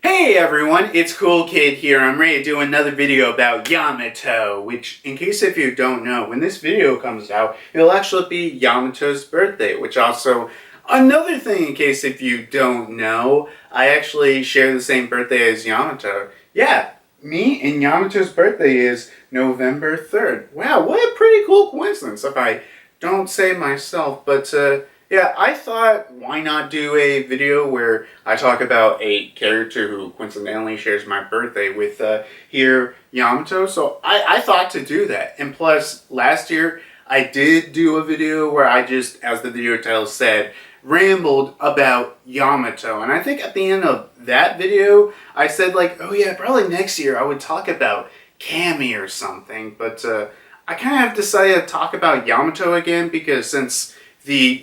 Hey everyone, it's Cool Kid here. I'm ready to do another video about Yamato, which, in case if you don't know, when this video comes out, it'll actually be Yamato's birthday, which also, another thing in case if you don't know, I actually share the same birthday as Yamato. Yeah, me and Yamato's birthday is November 3rd. Wow, what a pretty cool coincidence if I don't say myself, but yeah, I thought, why not do a video where I talk about a character who coincidentally shares my birthday with here, Yamato. So I thought to do that. And plus, last year, I did do a video where I just, as the video title said, rambled about Yamato. And I think at the end of that video, I said like, oh yeah, probably next year I would talk about Cammy or something. But I kind of decided to talk about Yamato again because since the,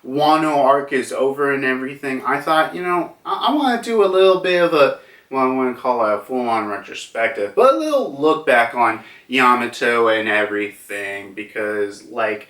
Wano arc is over and everything, I thought, I want to do a little bit of a, well, I want to call it a full-on retrospective, but a little look back on Yamato and everything, because, like,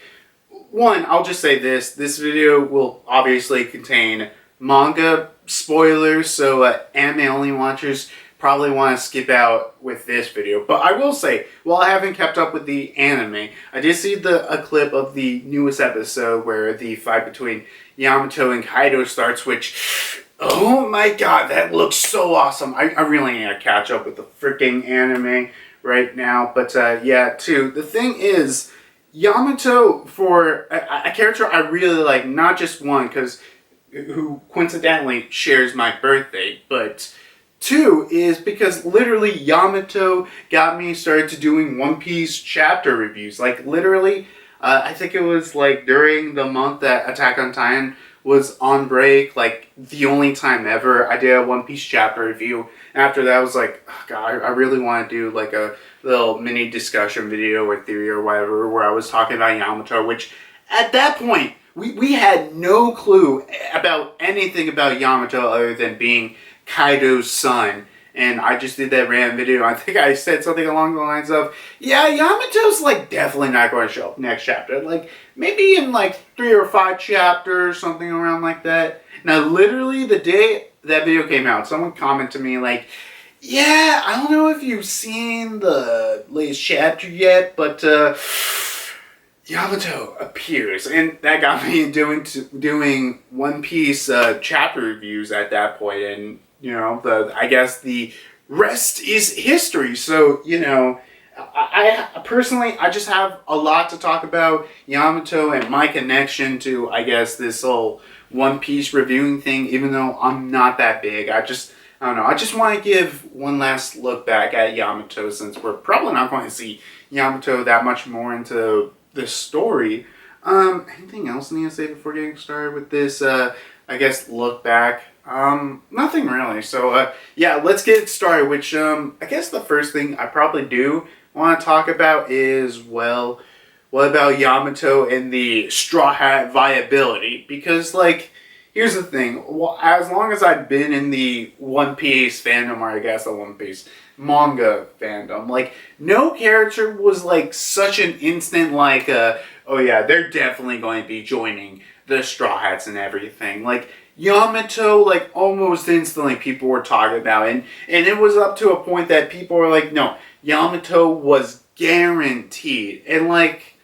one, I'll just say this video will obviously contain manga spoilers, so anime-only watchers probably want to skip out with this video. But I will say, while I haven't kept up with the anime, I did see a clip of the newest episode where the fight between Yamato and Kaido starts, which, oh my god, that looks so awesome. I really need to catch up with the freaking anime right now. But yeah, too, the thing is, Yamato, for a character I really like, not just one, because who coincidentally shares my birthday, but two is because literally Yamato got me started to doing One Piece chapter reviews. Like literally, I think it was like during the month that Attack on Titan was on break, like the only time ever I did a One Piece chapter review. And after that I was like, oh god, I really want to do like a little mini discussion video or theory or whatever where I was talking about Yamato, which at that point we had no clue about anything about Yamato other than being Kaido's son. And I just did that random video. I think I said something along the lines of, yeah, Yamato's like definitely not going to show up next chapter. Like maybe in like 3 or 5 chapters, something around like that. Now literally the day that video came out, someone commented to me like, yeah, I don't know if you've seen the latest chapter yet, but Yamato appears, and that got me doing One Piece chapter reviews at that point, and I guess the rest is history. So I personally just have a lot to talk about Yamato and my connection to, I guess, this whole One Piece reviewing thing. Even though I'm not that big, I don't know. I just want to give one last look back at Yamato since we're probably not going to see Yamato that much more into the story. Anything else I need to say before getting started with this, I guess, look back? Nothing really. So, yeah, let's get started, which, I guess the first thing I probably do want to talk about is, well, what about Yamato and the Straw Hat viability? Because, like, here's the thing. Well, as long as I've been in the One Piece fandom, or I guess the One Piece manga fandom, like, no character was, like, such an instant, like, oh yeah, they're definitely going to be joining the Straw Hats and everything. Like, Yamato, like, almost instantly people were talking about it, and it was up to a point that people were like, no, Yamato was guaranteed. And, like,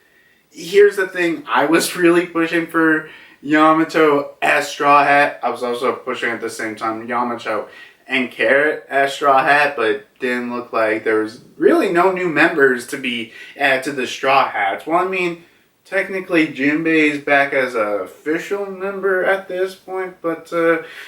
here's the thing, I was really pushing for Yamato as Straw Hat. I was also pushing at the same time Yamato and Carrot as Straw Hat, but didn't look like there was really no new members to be added to the Straw Hats. Well, I mean, technically Jinbei is back as an official member at this point, but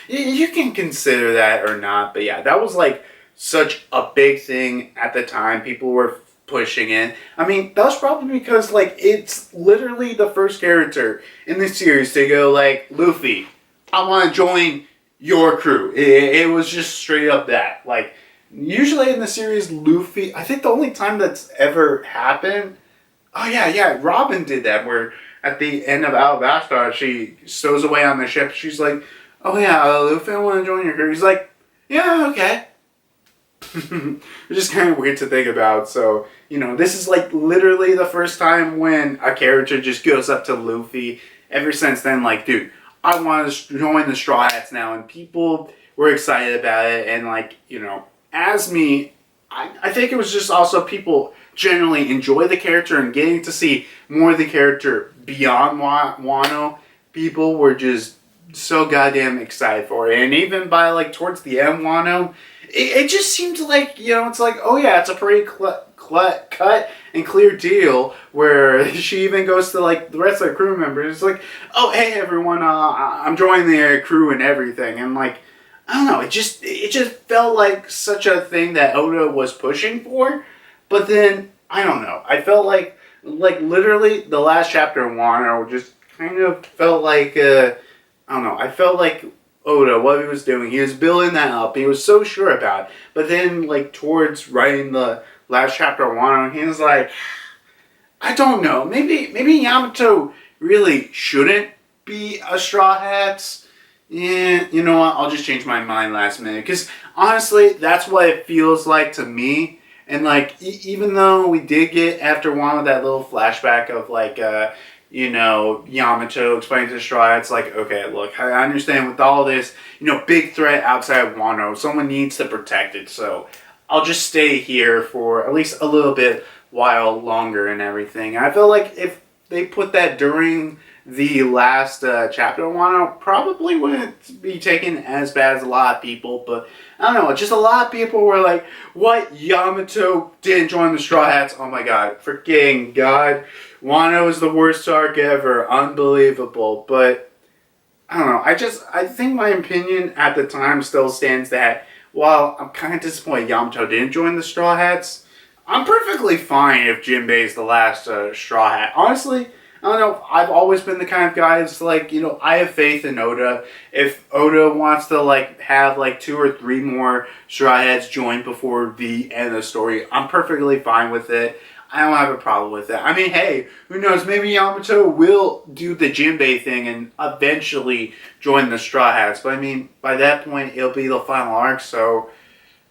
you can consider that or not. But yeah, that was like such a big thing at the time. People were pushing it. I mean, that was probably because, like, it's literally the first character in the series to go, like, Luffy, I want to join your crew. It was just straight up that. Like, usually in the series, Luffy, I think the only time that's ever happened, oh yeah, Robin did that, where at the end of Alabasta, she stows away on the ship. She's like, oh yeah, Luffy, I want to join your crew. He's like, yeah, okay. It's just kind of weird to think about. So, this is like literally the first time when a character just goes up to Luffy. Ever since then, like, dude, I want to join the Straw Hats now. And people were excited about it. And like, as me, I think it was just also people generally enjoy the character and getting to see more of the character beyond Wano. People were just so goddamn excited for it. And even by like towards the end, Wano, it just seemed like, it's like, oh yeah, it's a pretty cut and clear deal, where she even goes to like the rest of the crew members. It's like, oh hey everyone, I'm joining the crew and everything. And like, I don't know, it just felt like such a thing that Oda was pushing for. But then, I don't know, I felt like literally the last chapter of Wano just kind of felt like, I don't know, I felt like Oda, what he was doing, he was building that up, he was so sure about it. But then, like, towards writing the last chapter of Wano, he was like, I don't know, maybe Yamato really shouldn't be a Straw Hat. Yeah, you know what, I'll just change my mind last minute. Because, honestly, that's what it feels like to me. And, like, even though we did get, after Wano, that little flashback of, like, Yamato explaining to Straw Hats, like, okay, look, I understand with all this, big threat outside of Wano, someone needs to protect it, so I'll just stay here for at least a little bit while longer and everything. And I feel like if they put that during the last chapter of Wano, probably wouldn't be taken as bad as a lot of people, but I don't know, just a lot of people were like, what, Yamato didn't join the Straw Hats? Oh my god, freaking god. Wano is the worst arc ever. Unbelievable. But, I don't know. I think my opinion at the time still stands that while I'm kind of disappointed Yamato didn't join the Straw Hats, I'm perfectly fine if Jinbei is the last Straw Hat. Honestly, I don't know. I've always been the kind of guy that's like, I have faith in Oda. If Oda wants to like have like 2 or 3 more Straw Hats join before the end of the story, I'm perfectly fine with it. I don't have a problem with that. I mean, hey, who knows? Maybe Yamato will do the Jinbei thing and eventually join the Straw Hats. But I mean, by that point, it'll be the final arc. So,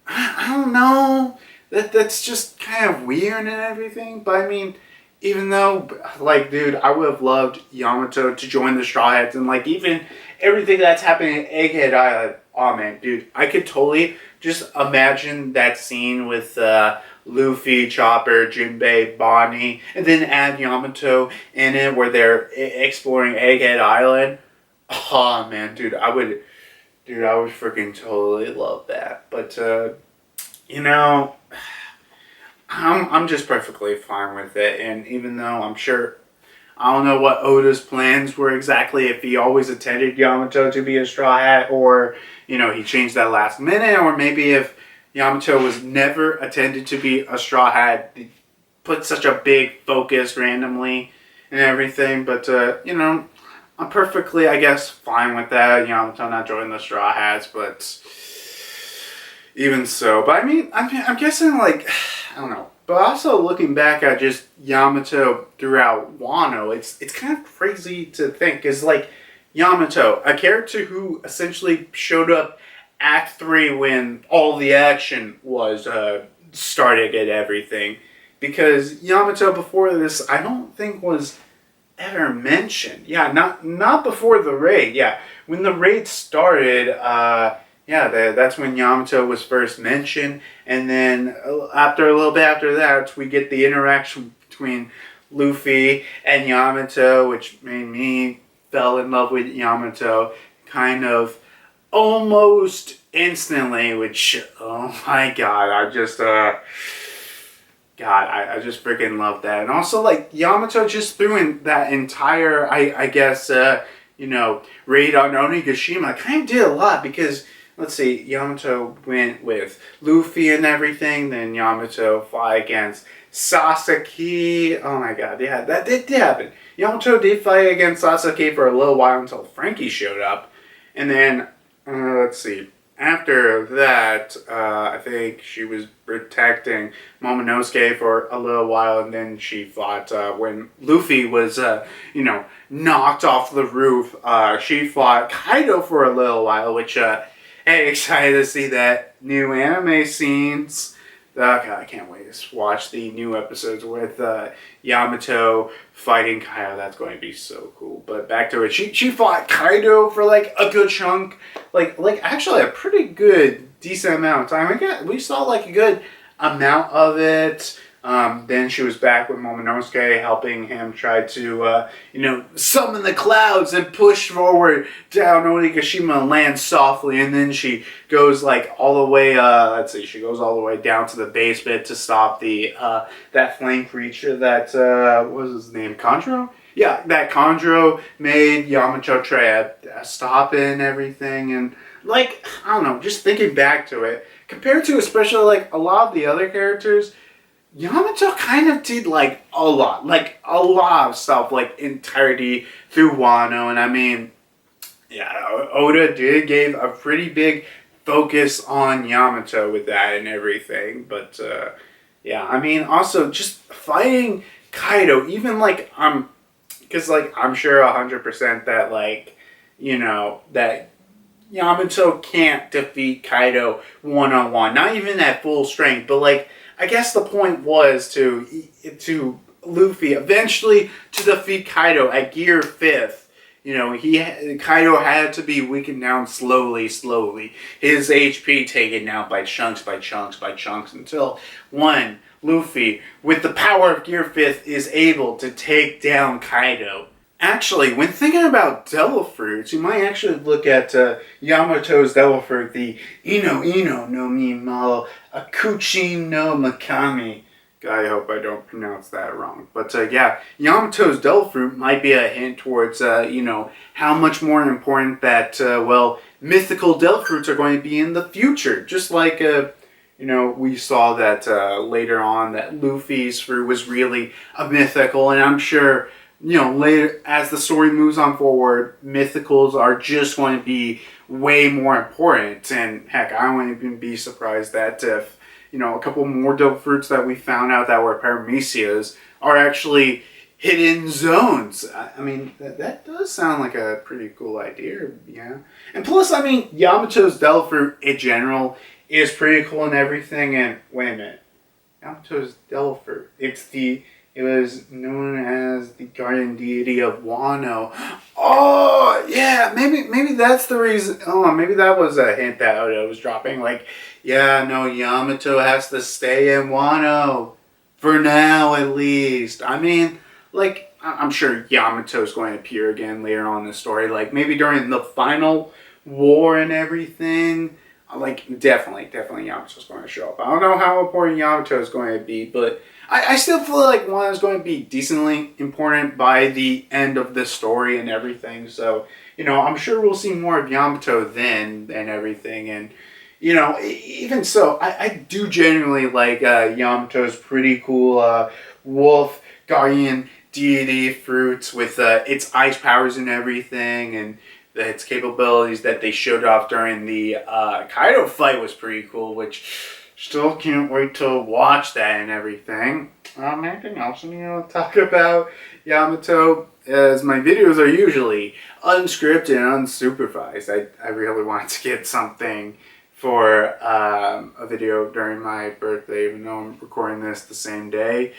I don't know. That's just kind of weird and everything. But I mean, even though, like, dude, I would have loved Yamato to join the Straw Hats. And, like, even everything that's happening at Egghead Island. Oh, man, dude, I could totally just imagine that scene with Luffy, Chopper, Jinbei, Bonnie, and then add Yamato in it where they're exploring Egghead Island. Oh man, dude, I would freaking totally love that. But I'm just perfectly fine with it. And even though I'm sure, I don't know what Oda's plans were exactly, if he always intended Yamato to be a Straw Hat, or he changed that last minute, or maybe if Yamato was never intended to be a Straw Hat, put such a big focus randomly and everything. But, I'm perfectly, I guess, fine with that. Yamato not joining the Straw Hats, but even so. But I mean, I'm guessing, like, I don't know. But also looking back at just Yamato throughout Wano, it's kind of crazy to think. Is like, Yamato, a character who essentially showed up Act 3 when all the action was started and everything. Because Yamato before this, I don't think was ever mentioned. Yeah, not before the raid. Yeah, when the raid started, that's when Yamato was first mentioned. And then after a little bit after that, we get the interaction between Luffy and Yamato, which made me fell in love with Yamato kind of almost instantly, which, oh my god, I just freaking love that. And also, like, Yamato just threw in that entire, I guess, raid on Onigashima kind of did a lot, because, let's see, Yamato went with Luffy and everything, then Yamato fought against Sasaki. Oh my god, yeah, that did happen. Yamato did fight against Sasaki for a little while until Frankie showed up. And then, let's see, after that, I think she was protecting Momonosuke for a little while, and then she fought, when Luffy was, knocked off the roof, she fought Kaido for a little while, which, hey, excited to see that new anime scenes. God, I can't wait to watch the new episodes with Yamato fighting Kaido. That's going to be so cool. But back to it. She fought Kaido for like a good chunk, like actually a pretty good decent amount of time. We saw like a good amount of it. Then she was back with Momonosuke, helping him try to, summon the clouds and push forward down Onigashima and land softly. And then she goes like all the way, she goes all the way down to the basement to stop the, that flame creature that, what was his name, Kandro? Yeah, that Kandro made Yamato try to stop it and everything. And like, I don't know, just thinking back to it, compared to especially like a lot of the other characters, Yamato kind of did like a lot of stuff, like entirety through Wano. And I mean, yeah, Oda gave a pretty big focus on Yamato with that and everything. But yeah, I mean, also just fighting Kaido, even like because like I'm sure 100% that like that Yamato can't defeat Kaido one-on-one, not even at full strength, but like. I guess the point was to Luffy eventually to defeat Kaido at Gear 5th. Kaido had to be weakened down slowly. His HP taken down by chunks until Luffy, with the power of Gear 5th, is able to take down Kaido. Actually, when thinking about Devil Fruits, you might actually look at Yamato's Devil Fruit, the Ino no Mi Malo Akuchi no Makami. I hope I don't pronounce that wrong. But yeah, Yamato's Devil Fruit might be a hint towards, how much more important that, mythical Devil Fruits are going to be in the future. Just like, we saw that later on that Luffy's fruit was really a mythical, and I'm sure... later as the story moves on forward, mythicals are just going to be way more important. And heck, I wouldn't even be surprised that if, a couple more Devil Fruits that we found out that were Paramecias are actually hidden zones. I mean, that does sound like a pretty cool idea, yeah. And plus, I mean, Yamato's Devil Fruit in general is pretty cool and everything. And wait a minute, Yamato's Devil Fruit, it was known as the guardian deity of Wano. Oh, yeah, maybe that's the reason. Oh, maybe that was a hint that Oda was dropping. Like, yeah, no, Yamato has to stay in Wano. For now, at least. I mean, like, I'm sure Yamato's going to appear again later on in the story. Like, maybe during the final war and everything. Like, definitely Yamato's going to show up. I don't know how important Yamato is going to be, but I still feel like one is going to be decently important by the end of this story and everything. So, I'm sure we'll see more of Yamato then and everything. And, even so, I do genuinely like Yamato's pretty cool wolf guardian deity fruits with its ice powers and everything, and its capabilities that they showed off during the Kaido fight was pretty cool, which still can't wait to watch that and everything. Anything else to talk about Yamato? As my videos are usually unscripted and unsupervised, I really wanted to get something for a video during my birthday, even though I'm recording this the same day.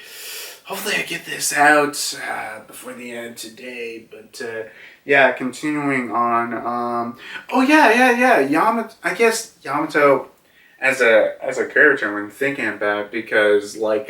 Hopefully I get this out before the end of today, but yeah, continuing on. Yamato. I guess Yamato as a character when thinking about it, because like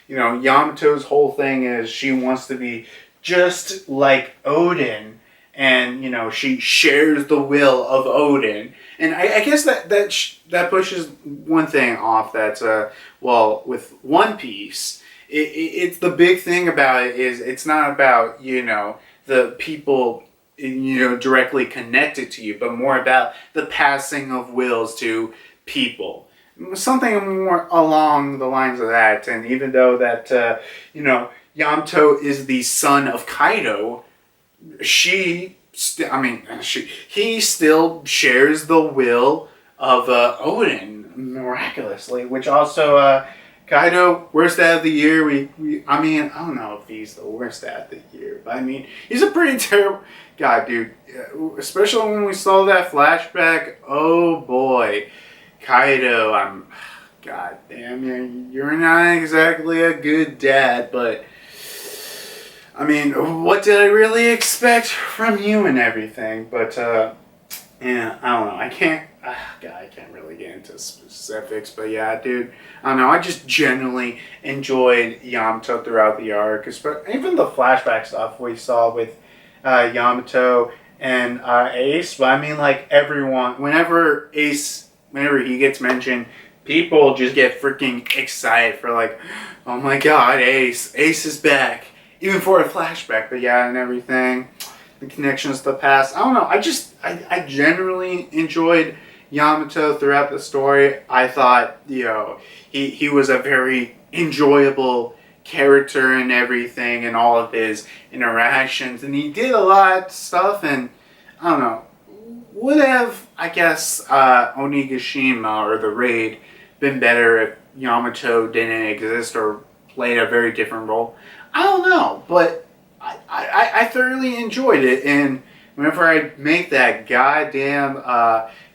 Yamato's whole thing is she wants to be just like Odin, and she shares the will of Odin, and I guess that pushes one thing off that with One Piece. It's the big thing about it is it's not about the people directly connected to you, but more about the passing of wills to people, something more along the lines of that. And even though that Yamato is the son of Kaido, he still shares the will of Odin miraculously, which also Kaido, worst dad of the year. I don't know if he's the worst dad of the year, but I mean, he's a pretty terrible guy, dude. Especially when we saw that flashback. Oh boy, Kaido. God damn, you're not exactly a good dad, but I mean, what did I really expect from you and everything? But yeah, I don't know. God, I can't really get into specifics, but yeah, dude, I don't know. I just genuinely enjoyed Yamato throughout the arc, even the flashback stuff we saw with Yamato and Ace. But I mean, like everyone, whenever he gets mentioned, people just get freaking excited for like, oh my God, Ace is back, even for a flashback. But yeah, and everything, the connections to the past. I don't know. I generally enjoyed Yamato throughout the story. I thought, he was a very enjoyable character and everything, and all of his interactions, and he did a lot of stuff. And I don't know, would have, I guess, Onigashima or the raid been better if Yamato didn't exist or played a very different role? I don't know, but I thoroughly enjoyed it. And whenever I make that goddamn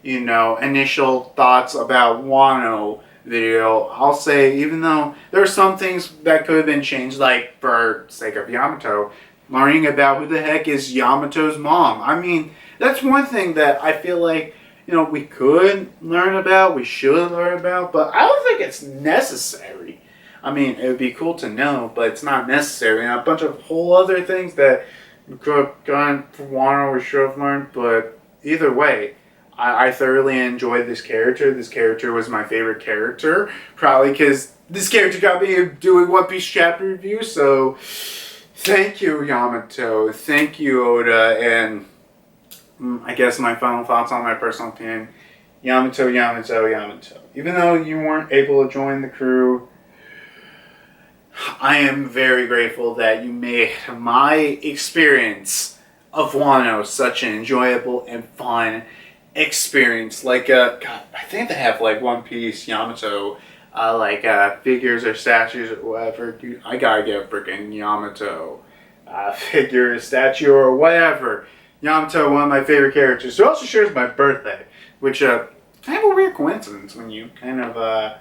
initial thoughts about Wano video, I'll say, even though there are some things that could have been changed, like for sake of Yamato, learning about who the heck is Yamato's mom. I mean, that's one thing that I feel like, we could learn about, we should learn about, but I don't think it's necessary. I mean, it would be cool to know, but it's not necessary. And a bunch of whole other things that we could have gone for Wano or should have learned, but either way, I thoroughly enjoyed this character. This character was my favorite character, probably because this character got me doing One Piece chapter review. So thank you, Yamato. Thank you, Oda. And I guess my final thoughts on my personal opinion: Yamato. Even though you weren't able to join the crew, I am very grateful that you made my experience of Wano such an enjoyable and fun experience. Like, God, I think they have like One Piece Yamato, figures or statues or whatever. Dude, I gotta get a freaking Yamato figure, statue, or whatever. Yamato, one of my favorite characters, who also shares my birthday, which kind of a weird coincidence when you kind of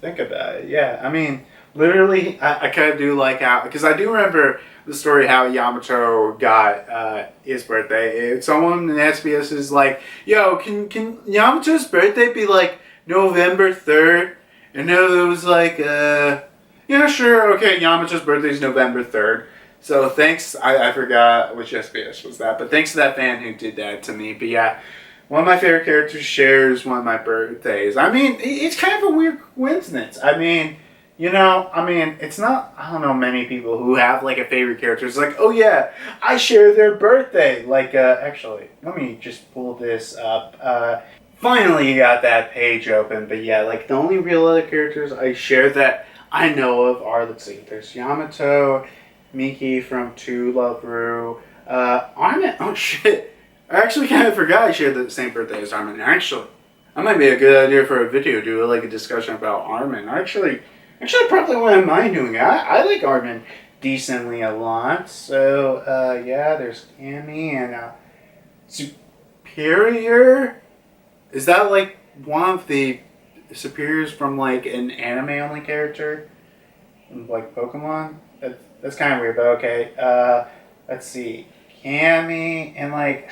think about it. Yeah, I mean, literally, I kind of do like how, because I do remember the story how Yamato got his birthday. If someone in SBS is like, yo, can Yamato's birthday be like November 3rd? And it was like, yeah, sure, okay, Yamato's birthday is November 3rd. So thanks, I forgot which SBS was that, but thanks to that fan who did that to me. But yeah, one of my favorite characters shares one of my birthdays. I mean, it's kind of a weird coincidence. I mean, it's not, I don't know many people who have like a favorite character. It's like, oh yeah, I share their birthday. Like, actually, let me just pull this up. Finally got that page open. But yeah, like the only real other characters I share that I know of are, let's see, there's Yamato, Miki from To Love Ru, Armin. Oh shit, I actually kind of forgot I shared the same birthday as Armin. Actually, that might be a good idea for a video, do like a discussion about Armin. Actually, probably wouldn't mind doing it. I like Armin decently a lot. So, yeah, there's Cammy and Superior. Is that like one of the superiors from like an anime-only character? Like Pokemon? That's kind of weird, but okay. Let's see. Cammy and like...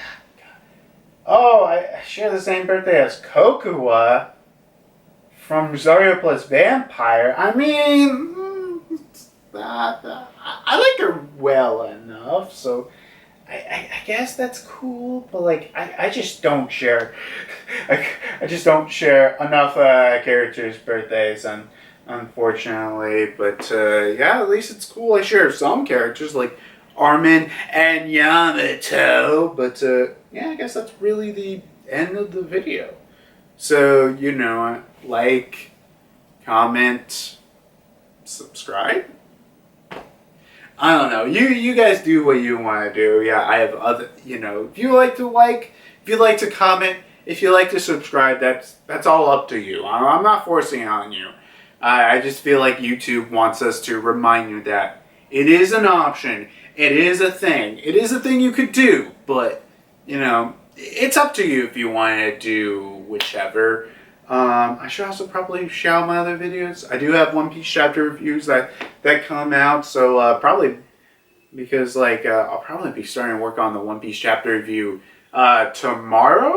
Oh, I share the same birthday as Kokua from Zario Plus Vampire. I mean, I like her well enough, so I guess that's cool. But like, I just don't share. I just don't share enough characters' birthdays, unfortunately. But yeah, at least it's cool. I share some characters like Armin and Yamato. But yeah, I guess that's really the end of the video. So, like, comment, subscribe? I don't know. You guys do what you want to do. Yeah, I have other, if you like, if you like to comment, if you like to subscribe, that's all up to you. I'm not forcing it on you. I just feel like YouTube wants us to remind you that it is an option. It is a thing. It is a thing you could do, but, it's up to you if you want to do whichever. I should also probably shout out my other videos. I do have One Piece chapter reviews that come out, so probably because I'll probably be starting to work on the One Piece chapter review tomorrow.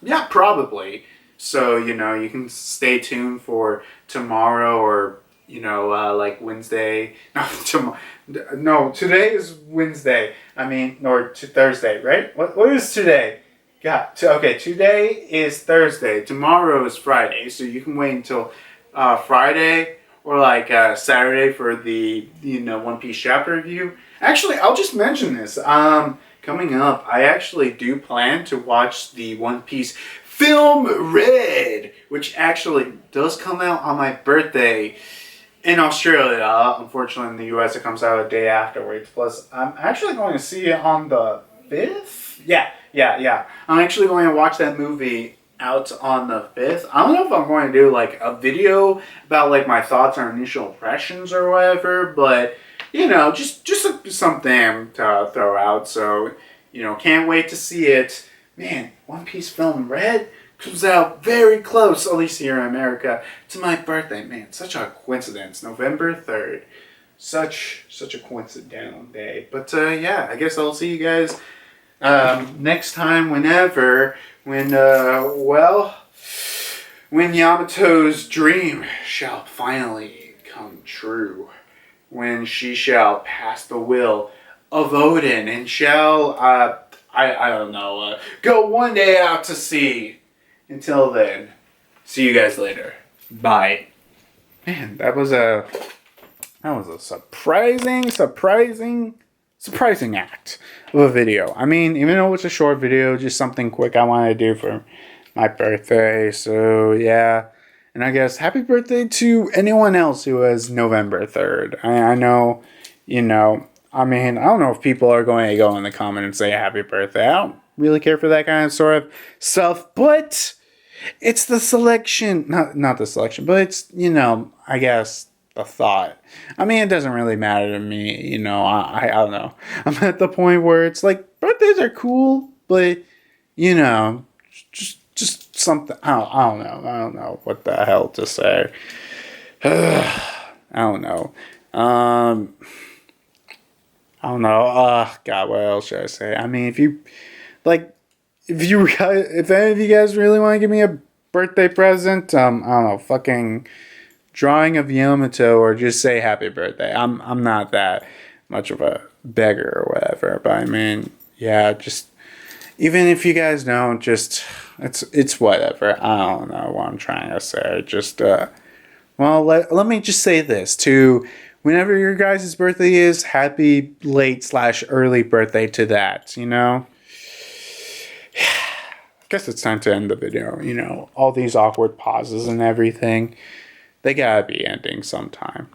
Yeah, probably. So you can stay tuned for tomorrow or like Wednesday. No, tomorrow. No, today is Wednesday. I mean, or Thursday, right? What is today? Okay, today is Thursday. Tomorrow is Friday, so you can wait until Friday or Saturday for the One Piece chapter review. Actually, I'll just mention this. Coming up, I actually do plan to watch the One Piece film Red, which actually does come out on my birthday in Australia. Unfortunately, in the US, it comes out a day afterwards. Plus, I'm actually going to see it on the 5th. Yeah. I'm actually going to watch that movie out on the 5th. I don't know if I'm going to do like a video about like my thoughts or initial impressions or whatever, but just something to throw out. So, can't wait to see it. Man, One Piece film Red comes out very close, at least here in America, to my birthday. Man, such a coincidence. November 3rd. Such a coincidental day. But yeah, I guess I'll see you guys next time, when Yamato's dream shall finally come true. When she shall pass the will of Odin and shall, I don't know, go one day out to sea. Until then, see you guys later. Bye. Man, that was a surprising act of a video. I mean, even though it's a short video, just something quick I wanted to do for my birthday. So yeah. And I guess happy birthday to anyone else who has November 3rd. I know, I mean, I don't know if people are going to go in the comment and say happy birthday. I don't really care for that kind of sort of stuff, but it's the selection, not the selection, but it's, I guess the thought. I mean, it doesn't really matter to me, I don't know. I'm at the point where it's like, birthdays are cool, but, just something, I don't know what the hell to say. I don't know. I don't know. God, what else should I say? I mean, if any of you guys really want to give me a birthday present, I don't know, fucking drawing of Yamato, or just say happy birthday. I'm not that much of a beggar or whatever, but I mean, yeah, just even if you guys don't, just it's whatever. I don't know what I'm trying to say. Just let me just say this to whenever your guys' birthday is, happy late/early birthday to that, I guess it's time to end the video. All these awkward pauses and everything, they gotta be ending sometime.